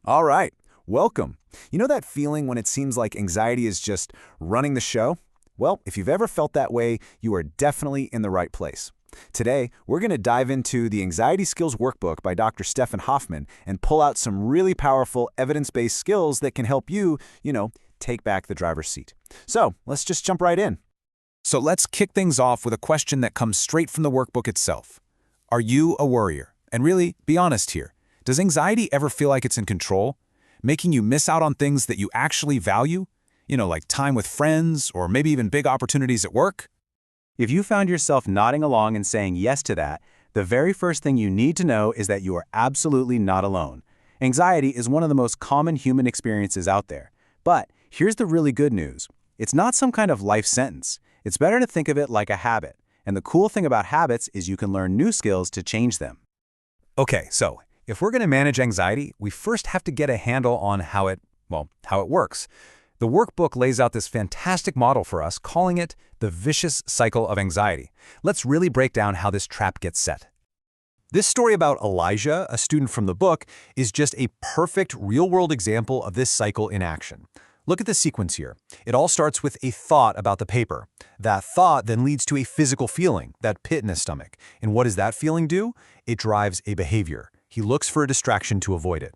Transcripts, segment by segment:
All right, welcome. You know that feeling when it seems like anxiety is just running the show? Well, if you've ever felt that way, you are definitely in the right place. Today, we're going to dive into the Anxiety Skills Workbook by Dr. Stefan Hoffman and pull out some really powerful evidence-based skills that can help you, take back the driver's seat. So, let's just jump right in. So let's kick things off with a question that comes straight from the workbook itself. Are you a worrier? And really, be honest here. Does anxiety ever feel like it's in control, making you miss out on things that you actually value? Like time with friends or maybe even big opportunities at work? If you found yourself nodding along and saying yes to that, the very first thing you need to know is that you are absolutely not alone. Anxiety is one of the most common human experiences out there. But here's the really good news. It's not some kind of life sentence. It's better to think of it like a habit. And the cool thing about habits is you can learn new skills to change them. Okay, so if we're going to manage anxiety, we first have to get a handle on how it works. The workbook lays out this fantastic model for us, calling it the vicious cycle of anxiety. Let's really break down how this trap gets set. This story about Elijah, a student from the book, is just a perfect real-world example of this cycle in action. Look at the sequence here. It all starts with a thought about the paper. That thought then leads to a physical feeling, that pit in his stomach. And what does that feeling do? It drives a behavior. He looks for a distraction to avoid it.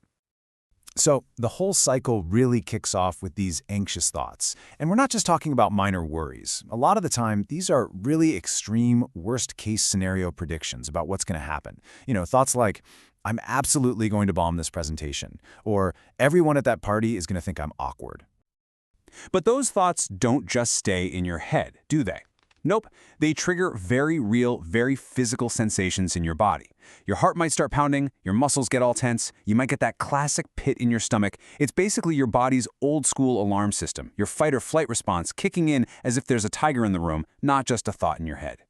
So, the whole cycle really kicks off with these anxious thoughts. And we're not just talking about minor worries. A lot of the time, these are really extreme, worst-case scenario predictions about what's going to happen. Thoughts like, I'm absolutely going to bomb this presentation, or everyone at that party is going to think I'm awkward. But those thoughts don't just stay in your head, do they? Nope, they trigger very real, very physical sensations in your body. Your heart might start pounding, your muscles get all tense, you might get that classic pit in your stomach. It's basically your body's old-school alarm system, your fight-or-flight response kicking in as if there's a tiger in the room, not just a thought in your head.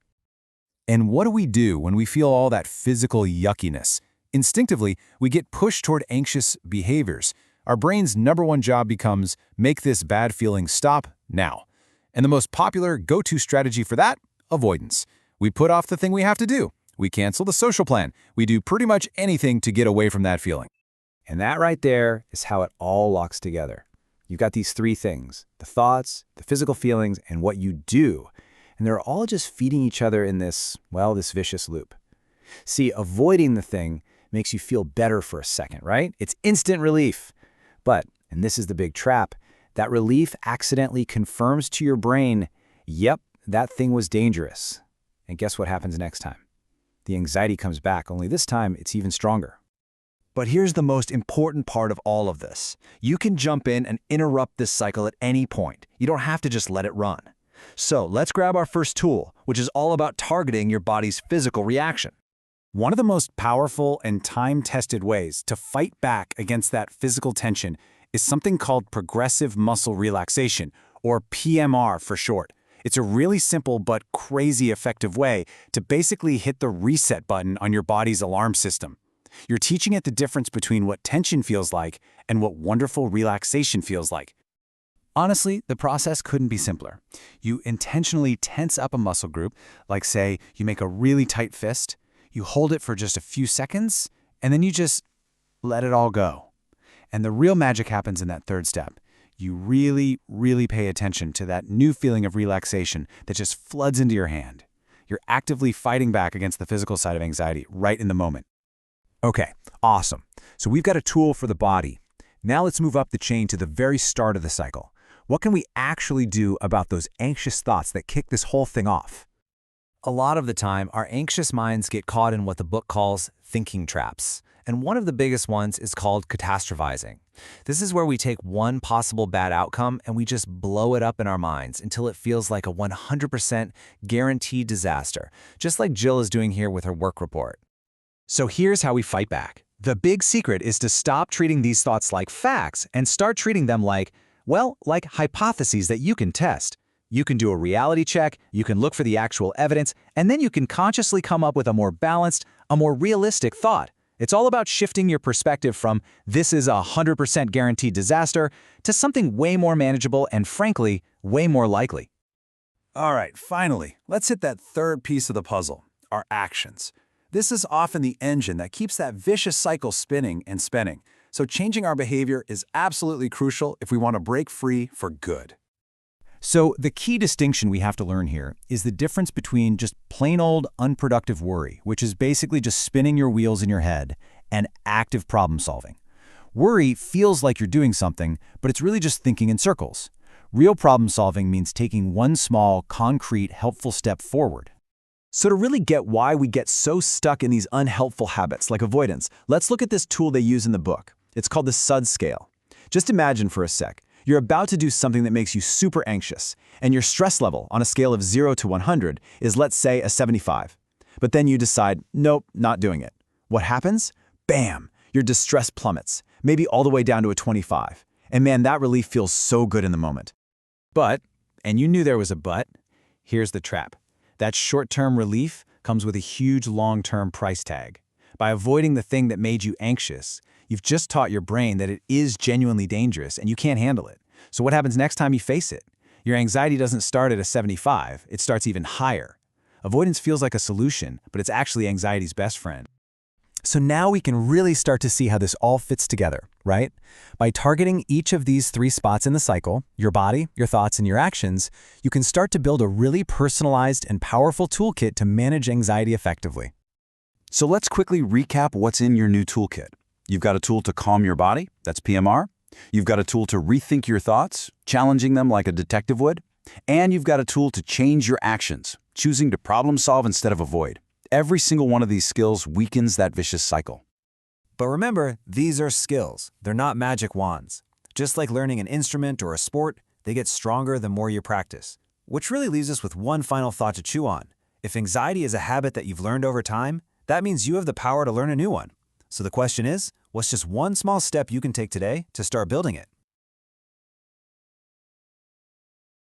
And what do we do when we feel all that physical yuckiness? Instinctively, we get pushed toward anxious behaviors. Our brain's #1 job becomes, make this bad feeling stop now. And the most popular go-to strategy for that? Avoidance. We put off the thing we have to do. We cancel the social plan. We do pretty much anything to get away from that feeling. And that right there is how it all locks together. You've got these three things: the thoughts, the physical feelings, and what you do. And they're all just feeding each other in this vicious loop. See, avoiding the thing makes you feel better for a second, right? It's instant relief. But, and this is the big trap, that relief accidentally confirms to your brain, yep, that thing was dangerous. And guess what happens next time? The anxiety comes back, only this time it's even stronger. But here's the most important part of all of this. You can jump in and interrupt this cycle at any point. You don't have to just let it run. So let's grab our first tool, which is all about targeting your body's physical reaction. One of the most powerful and time-tested ways to fight back against that physical tension is something called progressive muscle relaxation, or PMR for short. It's a really simple but crazy effective way to basically hit the reset button on your body's alarm system. You're teaching it the difference between what tension feels like and what wonderful relaxation feels like. Honestly, the process couldn't be simpler. You intentionally tense up a muscle group, like say you make a really tight fist, you hold it for just a few seconds, and then you just let it all go. And the real magic happens in that third step. You really, really pay attention to that new feeling of relaxation that just floods into your hand. You're actively fighting back against the physical side of anxiety right in the moment. Okay, awesome. So we've got a tool for the body. Now let's move up the chain to the very start of the cycle. What can we actually do about those anxious thoughts that kick this whole thing off? A lot of the time, our anxious minds get caught in what the book calls thinking traps. And one of the biggest ones is called catastrophizing. This is where we take one possible bad outcome and we just blow it up in our minds until it feels like a 100% guaranteed disaster, just like Jill is doing here with her work report. So here's how we fight back. The big secret is to stop treating these thoughts like facts and start treating them like hypotheses that you can test. You can do a reality check, you can look for the actual evidence, and then you can consciously come up with a more balanced, a more realistic thought. It's all about shifting your perspective from this is a 100% guaranteed disaster to something way more manageable and, frankly, way more likely. All right, finally, let's hit that third piece of the puzzle, our actions. This is often the engine that keeps that vicious cycle spinning and spinning. So changing our behavior is absolutely crucial if we want to break free for good. So the key distinction we have to learn here is the difference between just plain old unproductive worry, which is basically just spinning your wheels in your head, and active problem solving. Worry feels like you're doing something, but it's really just thinking in circles. Real problem solving means taking one small, concrete, helpful step forward. So to really get why we get so stuck in these unhelpful habits like avoidance, let's look at this tool they use in the book. It's called the SUD scale. Just imagine for a sec, you're about to do something that makes you super anxious, and your stress level on a scale of 0 to 100 is, let's say, a 75. But then you decide, nope, not doing it. What happens? Bam! Your distress plummets, maybe all the way down to a 25. And man, that relief feels so good in the moment. But, and you knew there was a but, here's the trap. That short-term relief comes with a huge long-term price tag. By avoiding the thing that made you anxious, you've just taught your brain that it is genuinely dangerous and you can't handle it. So what happens next time you face it? Your anxiety doesn't start at a 75, it starts even higher. Avoidance feels like a solution, but it's actually anxiety's best friend. So now we can really start to see how this all fits together, right? By targeting each of these 3 spots in the cycle, your body, your thoughts, and your actions, you can start to build a really personalized and powerful toolkit to manage anxiety effectively. So let's quickly recap what's in your new toolkit. You've got a tool to calm your body, that's PMR. You've got a tool to rethink your thoughts, challenging them like a detective would. And you've got a tool to change your actions, choosing to problem solve instead of avoid. Every single one of these skills weakens that vicious cycle. But remember, these are skills. They're not magic wands. Just like learning an instrument or a sport, they get stronger the more you practice. Which really leaves us with one final thought to chew on. If anxiety is a habit that you've learned over time, that means you have the power to learn a new one. So the question is, what's just one small step you can take today to start building it?